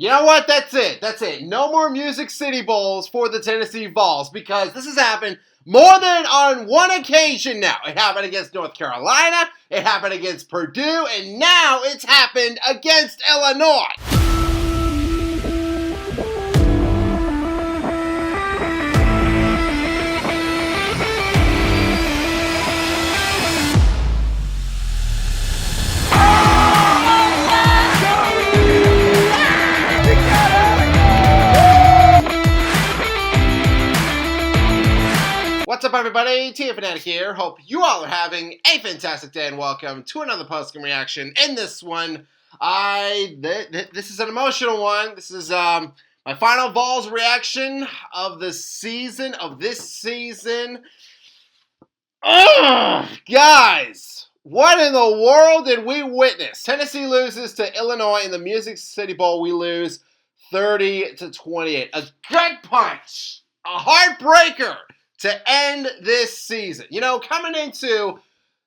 You know what? That's it. That's it. No more Music City Bowls for the Tennessee Vols because this has happened more than on one occasion now. It happened against North Carolina, it happened against Purdue, and now it's happened against Illinois. What's up, everybody? Tia Fanatic here. Hope you all are having a fantastic day, and welcome to another post-game reaction. In this one, this is an emotional one. This is my final Vols reaction of the season, this season. Oh, guys, what in the world did we witness? Tennessee loses to Illinois in the Music City Bowl. We lose 30-28. A gut punch, a heartbreaker to end this season. You know, coming into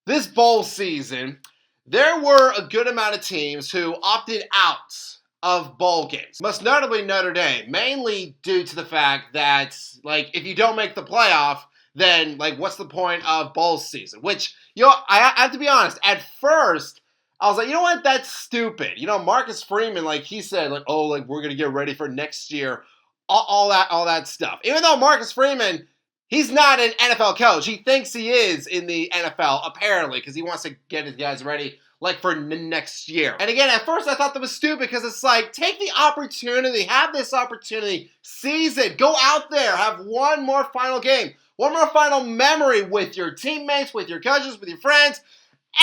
this bowl season, there were a good amount of teams who opted out of bowl games. Most notably Notre Dame, mainly due to the fact that, like, if you don't make the playoff, then, like, what's the point of bowl season? Which, you know, I have to be honest, at first, I was like, you know what, that's stupid. You know, Marcus Freeman, like, he said, like, oh, like, we're going to get ready for next year, all that stuff. Even though Marcus Freeman, he's not an NFL coach. He thinks he is in the NFL, apparently, because he wants to get his guys ready, like, for next year. And again, at first I thought that was stupid because it's like, take the opportunity, have this opportunity, seize it, go out there, have one more final game, one more final memory with your teammates, with your coaches, with your friends,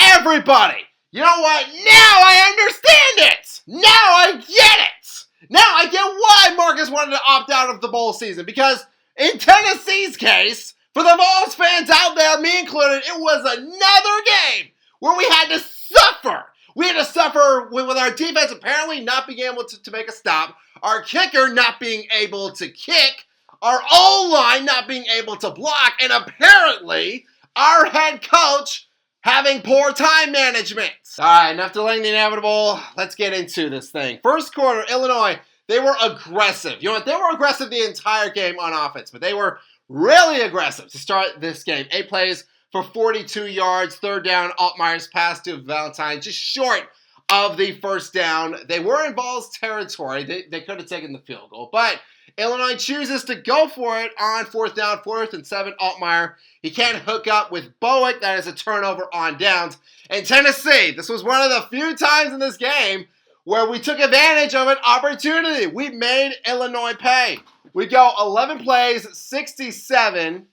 everybody. You know what? Now I understand it. Now I get it. Now I get why Marcus wanted to opt out of the bowl season, because in Tennessee's case, for the Vols fans out there, me included, it was another game where we had to suffer. We had to suffer with our defense apparently not being able to make a stop, our kicker not being able to kick, our O-line not being able to block, and apparently our head coach having poor time management. All right, enough delaying the inevitable. Let's get into this thing. First quarter, Illinois, they were aggressive. You know what? They were aggressive the entire game on offense, but they were really aggressive to start this game. 8 plays for 42 yards. Third down, Altmaier's pass to Valentine, just short of the first down. They were in Vols territory. They could have taken the field goal, but Illinois chooses to go for it on fourth down, 4th and 7. Altmaier, he can't hook up with Bowick. That is a turnover on downs. And Tennessee, this was one of the few times in this game where we took advantage of an opportunity. We made Illinois pay. We go 11 plays, 67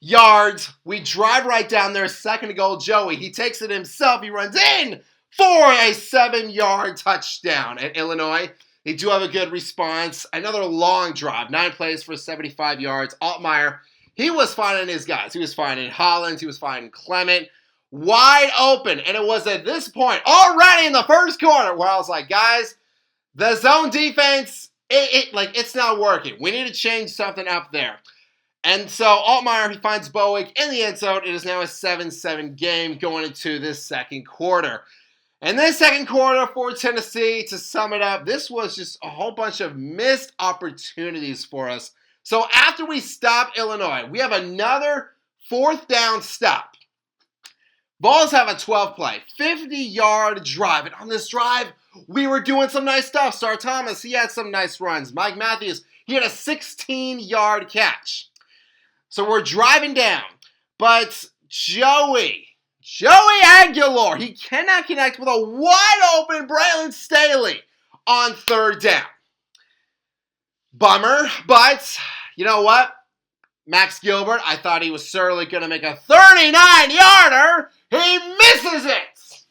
yards. We drive right down there, second to goal. Joey, he takes it himself. He runs in for a 7-yard touchdown. And Illinois, they do have a good response. Another long drive, 9 plays for 75 yards. Altmaier, he was finding his guys. He was finding Hollins. He was finding Clement. Wide open. And it was at this point, already in the first quarter, where I was like, guys, the zone defense, it's not working. We need to change something up there. And so Altmaier, he finds Bowick in the end zone. It is now a 7-7 game going into this second quarter. And this second quarter for Tennessee, to sum it up, this was just a whole bunch of missed opportunities for us. So after we stop Illinois, we have another fourth down stop. Vols have a 12-play, 50-yard drive. And on this drive, we were doing some nice stuff. Star Thomas, he had some nice runs. Mike Matthews, he had a 16-yard catch. So we're driving down. But Joey Aguilar, he cannot connect with a wide-open Braylon Staley on third down. Bummer, but you know what? Max Gilbert, I thought he was certainly going to make a 39-yarder. He misses it.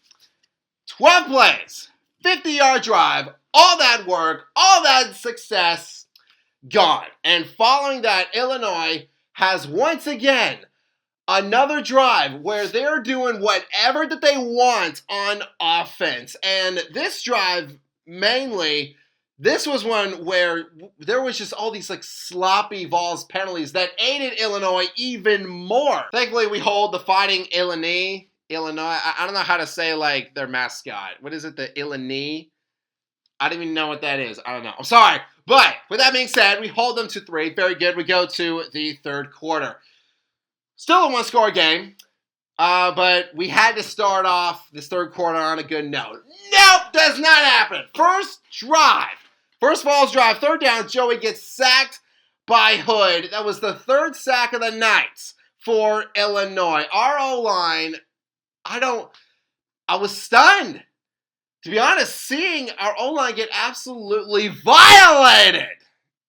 12 plays, 50-yard drive, all that work, all that success, gone. And following that, Illinois has once again another drive where they're doing whatever that they want on offense. And this drive, mainly, this was one where there was just all these, like, sloppy Vols penalties that aided Illinois even more. Thankfully, we hold the Fighting Illinois. I don't know how to say, like, their mascot. What is it? The Illinois? I don't even know what that is. I don't know. I'm sorry. But with that being said, we hold them to 3. Very good. We go to the third quarter. Still a one-score game. But we had to start off this third quarter on a good note. Nope, does not happen. First Vols drive, third down. Joey gets sacked by Hood. That was the third sack of the night for Illinois. Our O-line, I was stunned. To be honest, seeing our O-line get absolutely violated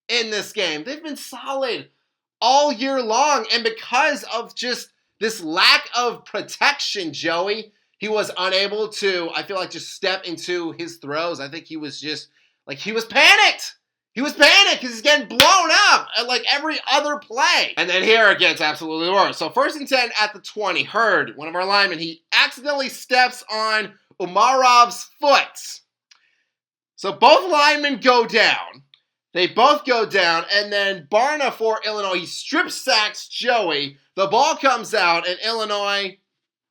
in this game. They've been solid all year long, and because of just this lack of protection, Joey, he was unable to, I feel like, just step into his throws. I think he was just, he was panicked. He was panicked because he's getting blown up at, every other play. And then here it gets absolutely worse. So 1st and 10 at the 20. Hurd, one of our linemen, he accidentally steps on Umarov's foot. So both linemen go down. They both go down, and then Barna for Illinois, he strip sacks Joey. The ball comes out, and Illinois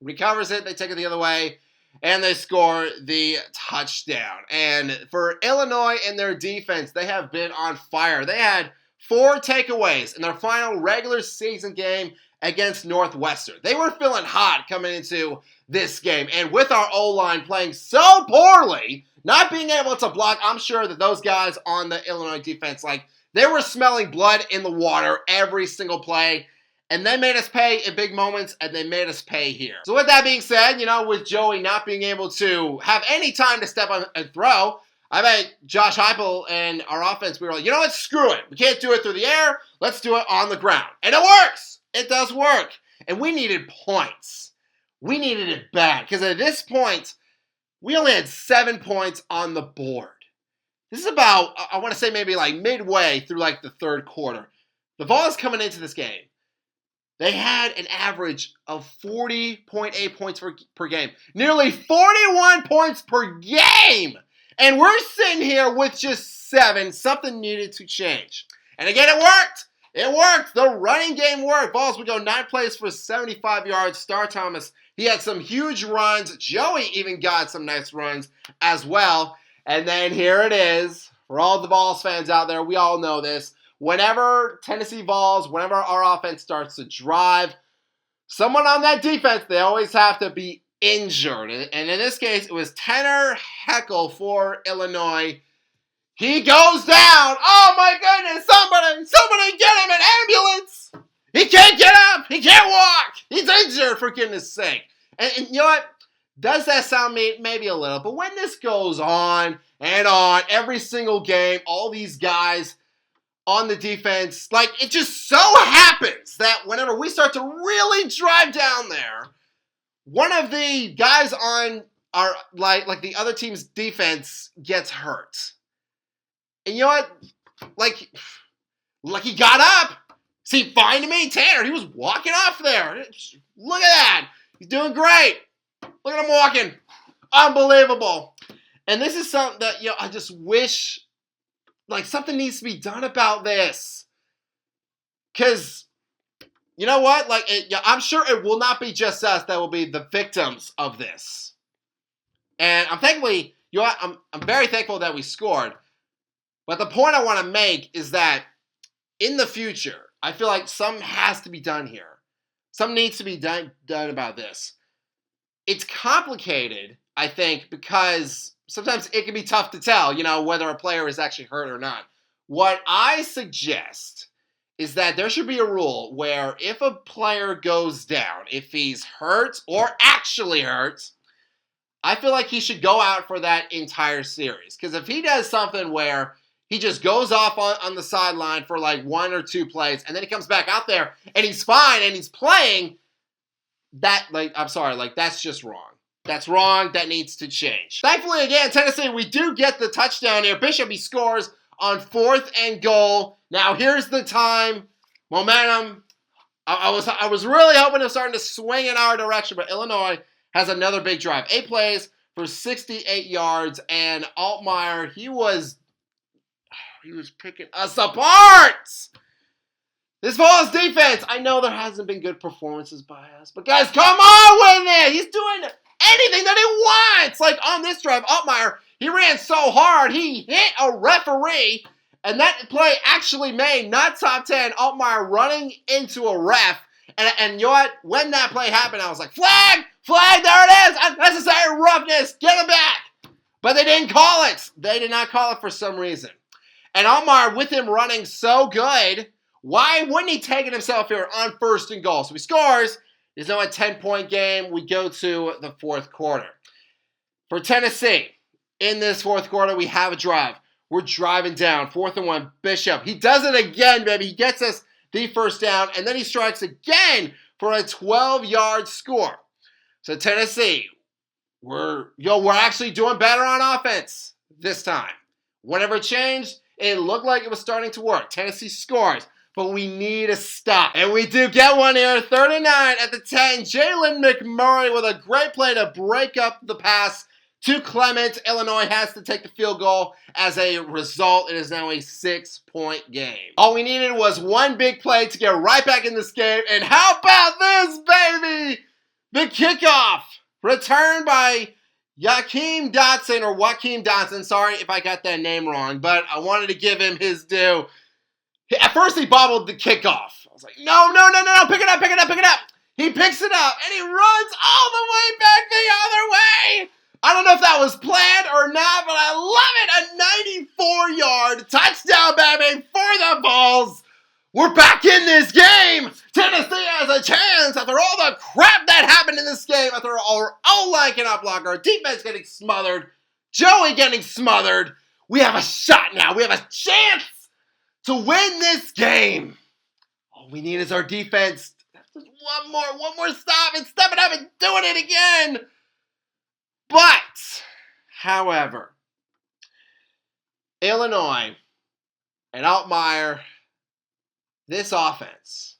recovers it. They take it the other way, and they score the touchdown. And for Illinois and their defense, they have been on fire. They had 4 takeaways in their final regular season game against Northwestern. They were feeling hot coming into this game, and with our O-line playing so poorly, not being able to block, I'm sure that those guys on the Illinois defense, they were smelling blood in the water every single play. And they made us pay in big moments, and they made us pay here. So with that being said, with Joey not being able to have any time to step on and throw, I bet Josh Heupel and our offense, we were like, you know what, screw it. We can't do it through the air. Let's do it on the ground. And it works. It does work. And we needed points. We needed it bad. Because at this point, we only had 7 points on the board. This is about, I want to say maybe midway through the third quarter. The Vols coming into this game, they had an average of 40.8 points per game. Nearly 41 points per game! And we're sitting here with just 7. Something needed to change. And again, it worked! It worked! The running game worked. Vols would go 9 plays for 75 yards. Star Thomas, he had some huge runs. Joey even got some nice runs as well. And then here it is. For all the Vols fans out there, we all know this. Whenever Tennessee Vols, whenever our offense starts to drive, someone on that defense, they always have to be injured. And in this case, it was Tanner Heckel for Illinois. He goes down. Oh my goodness, somebody get him an ambulance. He can't get up. He can't walk. He's injured, for goodness sake. And you know what? Does that sound maybe a little? But when this goes on and on, every single game, all these guys on the defense, it just so happens that whenever we start to really drive down there, one of the guys on our, the other team's defense gets hurt. And you know what? He got up. See, fine to me, Tanner. He was walking off there. Look at that. He's doing great. Look at him walking. Unbelievable. And this is something that, I just wish, something needs to be done about this. Because, you know what? I'm sure it will not be just us that will be the victims of this. And I'm very thankful that we scored. But the point I want to make is that in the future, I feel like something has to be done here. Something needs to be done about this. It's complicated, I think, because sometimes it can be tough to tell, whether a player is actually hurt or not. What I suggest is that there should be a rule where if a player goes down, if he's hurt or actually hurt, I feel like he should go out for that entire series. Because if he does something where he just goes off on the sideline for 1 or 2 plays, and then he comes back out there and he's fine and he's playing, that's just wrong. That's wrong. That needs to change. Thankfully, again, Tennessee, we do get the touchdown here. Bishop, he scores on 4th and goal. Now, here's the time. Momentum. I was really hoping it was starting to swing in our direction, but Illinois has another big drive. 8 plays for 68 yards, and Altmaier, he was picking us apart. This Vols defense, I know there hasn't been good performances by us, but guys, come on with it. He's doing anything that he wants. Like on this drive, Altmaier, he ran so hard, he hit a referee, and that play actually made not top 10. Altmaier running into a ref, and you know what? When that play happened, I was like, flag, there it is, unnecessary roughness, get him back. But they didn't call it. They did not call it for some reason. And Altmaier, with him running so good, why wouldn't he take it himself here on 1st and goal? So he scores. There's now a 10-point game. We go to the 4th quarter. For Tennessee, in this 4th quarter, we have a drive. We're driving down, 4th and 1, Bishop. He does it again, baby. He gets us the 1st down, and then he strikes again for a 12-yard score. So Tennessee, we're actually doing better on offense this time. Whenever it changed, it looked like it was starting to work. Tennessee scores, but we need a stop. And we do get one here, 3rd and 9 at the 10. Jalen McMurray with a great play to break up the pass to Clement. Illinois has to take the field goal. As a result, it is now a 6-point game. All we needed was one big play to get right back in this game. And how about this, baby? The kickoff returned by Joakim Dotson. Sorry if I got that name wrong, but I wanted to give him his due. At first, he bobbled the kickoff. I was like, no, pick it up. He picks it up, and he runs all the way back the other way. I don't know if that was planned or not, but I love it. A 94-yard touchdown, baby, for the Vols. We're back in this game. Tennessee has a chance after all the crap that happened in this game, after our O-line cannot block, our defense getting smothered, Joey getting smothered. We have a shot now. We have a chance to win this game. All we need is our defense. Just one more stop and stepping up and doing it again. But, however, Illinois and Altmaier, this offense,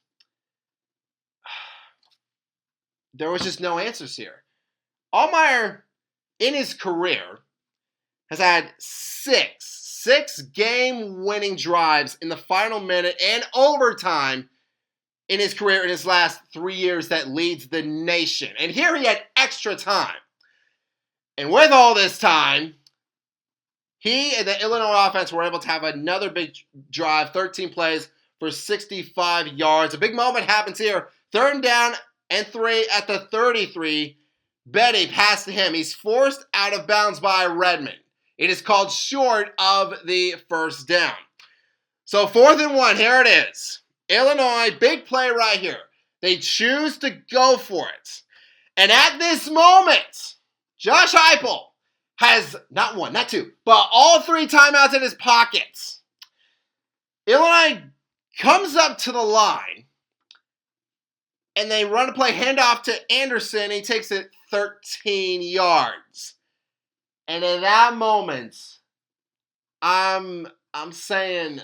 there was just no answers here. Altmaier, in his career, has had six game-winning drives in the final minute and overtime in his career in his last 3 years that leads the nation. And here he had extra time. And with all this time, he and the Illinois offense were able to have another big drive, 13 plays for 65 yards. A big moment happens here. 3rd down and 3 at the 33. Betty passed to him. He's forced out of bounds by Redmond. It is called short of the 1st down. So 4th and 1, here it is. Illinois, big play right here. They choose to go for it. And at this moment, Josh Heupel has not one, not two, but all 3 timeouts in his pockets. Illinois comes up to the line, and they run a play handoff to Anderson. He takes it 13 yards. And in that moment, I'm saying,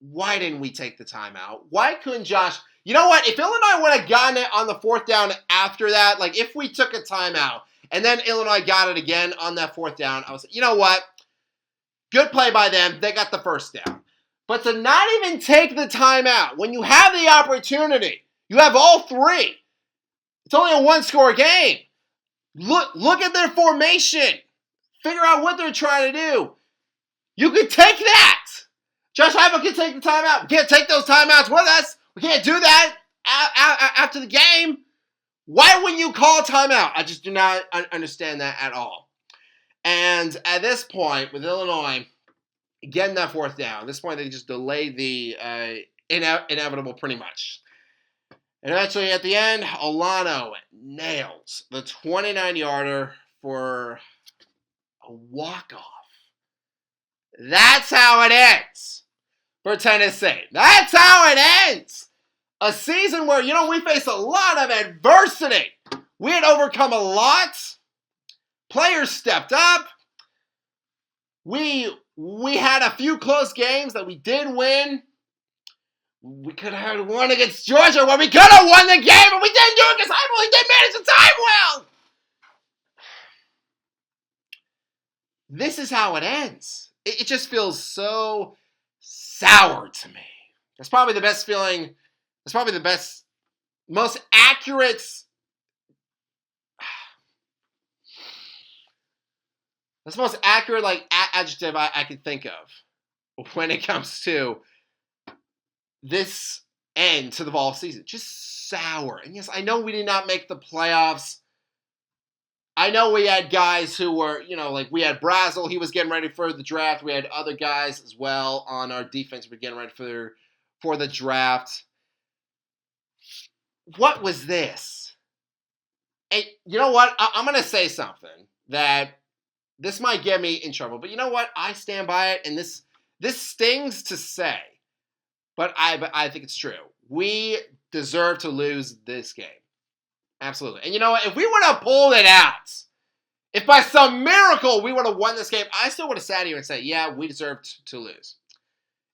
why didn't we take the timeout? Why couldn't Josh? You know what? If Illinois would have gotten it on the 4th down after that, like if we took a timeout and then Illinois got it again on that 4th down, I was like, you know what? Good play by them. They got the 1st down. But to not even take the timeout, when you have the opportunity, you have all 3. It's only a 1-score game. Look at their formation. Figure out what they're trying to do. You could take that. Josh Heupel can take the timeout. We can't take those timeouts with us. We can't do that after the game. Why wouldn't you call a timeout? I just do not understand that at all. And at this point, with Illinois getting that 4th down, at this point they just delayed the inevitable pretty much. And eventually at the end, Olano nails the 29-yarder for a walk-off. That's how it ends for Tennessee. That's how it ends. A season where, we faced a lot of adversity. We had overcome a lot. Players stepped up. We had a few close games that we did win. We could have had one against Georgia where we could have won the game, but we didn't do it because I really didn't manage the time well. This is how it ends. It just feels so sour to me. That's probably the best feeling. That's probably the best, most accurate That's the most accurate like adjective I can think of when it comes to this end to the Vols season. Just sour. And yes, I know we did not make the playoffs. I know we had guys who were, like we had Brazel. He was getting ready for the draft. We had other guys as well on our defense. We're getting ready for the draft. What was this? And you know what? I'm going to say something that this might get me in trouble. But you know what? I stand by it. And this stings to say. But I think it's true. We deserve to lose this game. Absolutely. And you know what? If we would have pulled it out, if by some miracle we would have won this game, I still would have sat here and said, yeah, we deserved to lose.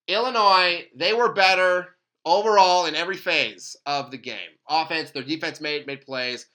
Illinois, they were better overall in every phase of the game. Offense, their defense made plays.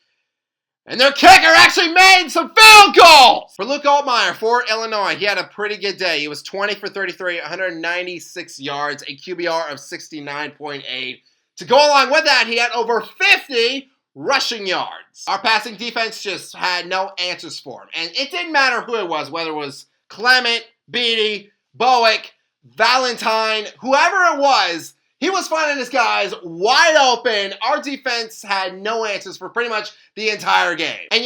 And their kicker actually made some field goals! For Luke Altmaier for Illinois, he had a pretty good day. He was 20 for 33, 196 yards, a QBR of 69.8. To go along with that, he had over 50 rushing yards. Our passing defense just had no answers for him. And it didn't matter who it was, whether it was Clement, Beatty, Bowick, Valentine, whoever it was, he was finding his guys wide open. Our defense had no answers for pretty much the entire game. And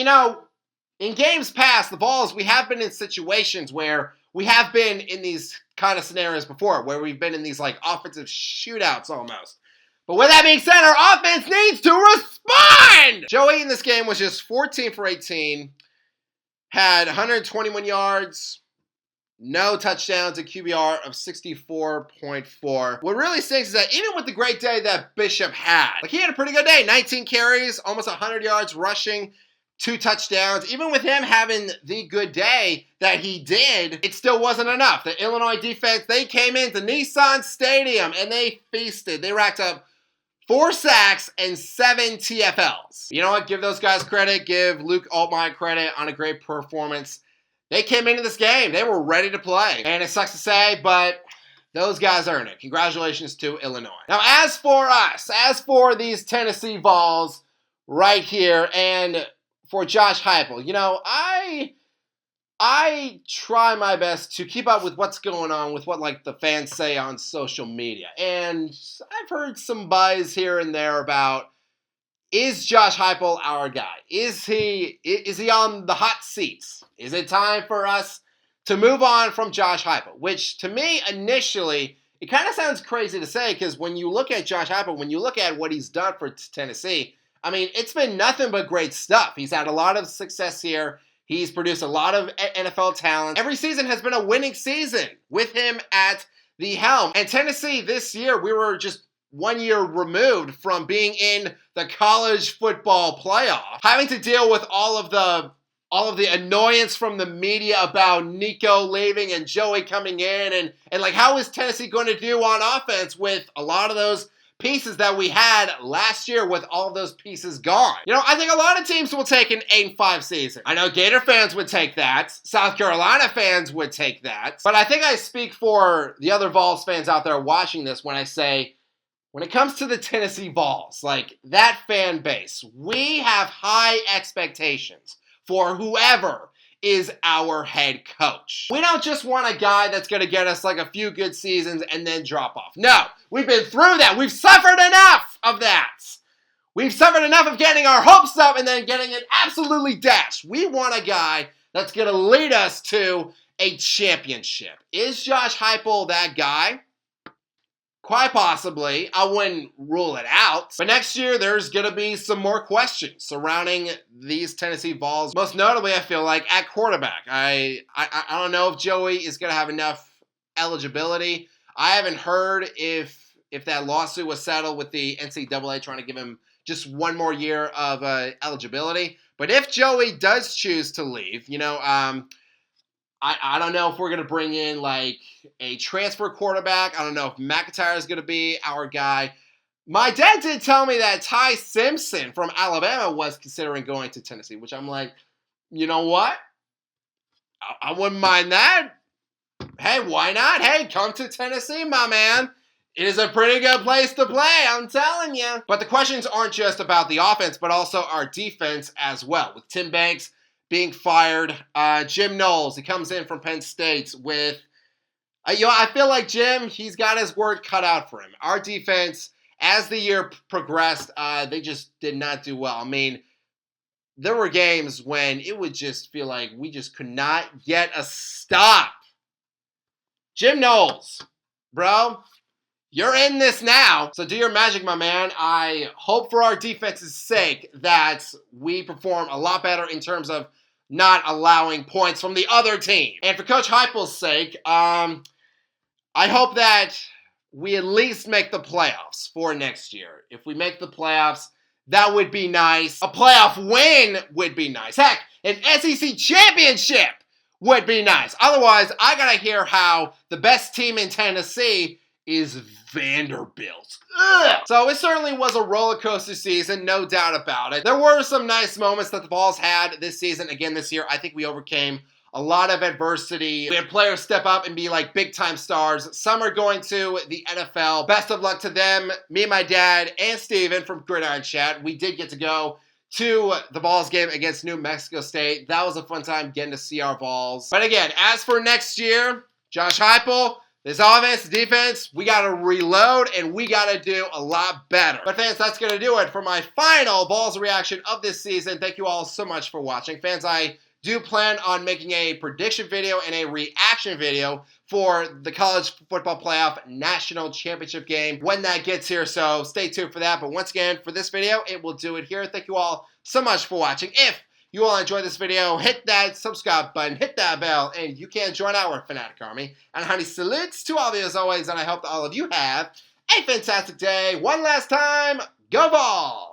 in games past, the Vols, we have been in situations where we have been in these kind of scenarios before, where we've been in these like offensive shootouts almost. But with that being said, our offense needs to respond! Joey in this game was just 14 for 18, had 121 yards, no touchdowns, a QBR of 64.4. What really stinks is that even with the great day that Bishop had, he had a pretty good day. 19 carries, almost 100 yards rushing, 2 touchdowns. Even with him having the good day that he did, it still wasn't enough. The Illinois defense, they came into Nissan Stadium and they feasted. They racked up 4 sacks and 7 TFLs. You know what? Give those guys credit. Give Luke Altmaier credit on a great performance. They came into this game. They were ready to play. And it sucks to say, but those guys earned it. Congratulations to Illinois. Now, as for us, as for these Tennessee Vols right here, and for Josh Heupel, I try my best to keep up with what's going on with what the fans say on social media. And I've heard some buzz here and there about, is Josh Heupel our guy? Is he on the hot seats? Is it time for us to move on from Josh Heupel? Which to me initially, it kind of sounds crazy to say, because when you look at Josh Heupel, when you look at what he's done for Tennessee, I mean, it's been nothing but great stuff. He's had a lot of success here. He's produced a lot of NFL talent. Every season has been a winning season with him at the helm. And Tennessee this year, we were just 1 year removed from being in the college football playoff, having to deal with all of the annoyance from the media about Nico leaving and Joey coming in, and how is Tennessee going to do on offense with a lot of those pieces that we had last year with all of those pieces gone. I think a lot of teams will take an 8-5 season. I know Gator fans would take that. South Carolina fans would take that. But I think I speak for the other Vols fans out there watching this when I say, when it comes to the Tennessee Vols, that fan base, we have high expectations for whoever is our head coach. We don't just want a guy that's going to get us a few good seasons and then drop off. No, we've been through that. We've suffered enough of that. We've suffered enough of getting our hopes up and then getting it absolutely dashed. We want a guy that's going to lead us to a championship. Is Josh Heupel that guy? Quite possibly. I wouldn't rule it out. But next year, there's going to be some more questions surrounding these Tennessee Vols. Most notably, I feel like, at quarterback. I don't know if Joey is going to have enough eligibility. I haven't heard if that lawsuit was settled with the NCAA trying to give him just 1 more year of eligibility. But if Joey does choose to leave, I don't know if we're going to bring in a transfer quarterback. I don't know if McIntyre is going to be our guy. My dad did tell me that Ty Simpson from Alabama was considering going to Tennessee, which I'm like, you know what? I wouldn't mind that. Hey, why not? Hey, come to Tennessee, my man. It is a pretty good place to play, I'm telling you. But the questions aren't just about the offense, but also our defense as well. With Tim Banks being fired. Jim Knowles, he comes in from Penn State with, I feel like Jim, he's got his work cut out for him. Our defense, as the year progressed, they just did not do well. I mean, there were games when it would just feel like we just could not get a stop. Jim Knowles, bro, you're in this now, so do your magic, my man. I hope for our defense's sake that we perform a lot better in terms of not allowing points from the other team. And for Coach Heupel's sake, I hope that we at least make the playoffs for next year. If we make the playoffs, that would be nice. A playoff win would be nice. Heck, an SEC championship would be nice. Otherwise, I gotta hear how the best team in Tennessee is Vanderbilt. Ugh. So it certainly was a roller coaster season, no doubt about it. There were some nice moments that the Vols had this season. Again, this year, I think we overcame a lot of adversity. We had players step up and be like big-time stars. Some are going to the NFL. Best of luck to them. Me and my dad and Steven from Gridiron Chat, we did get to go to the Vols game against New Mexico State. That was a fun time getting to see our Vols. But again, as for next year, Josh Heupel, this offense, defense, we got to reload and we got to do a lot better. But fans, that's going to do it for my final Vols reaction of this season. Thank you all so much for watching. Fans, I do plan on making a prediction video and a reaction video for the College Football Playoff National Championship game when that gets here, so stay tuned for that. But once again, for this video, it will do it here. Thank you all so much for watching. If you all enjoyed this video, hit that subscribe button, hit that bell, and you can join our Fanatic Army. And honey, salutes to all of you as always, and I hope that all of you have a fantastic day. One last time, go Vols!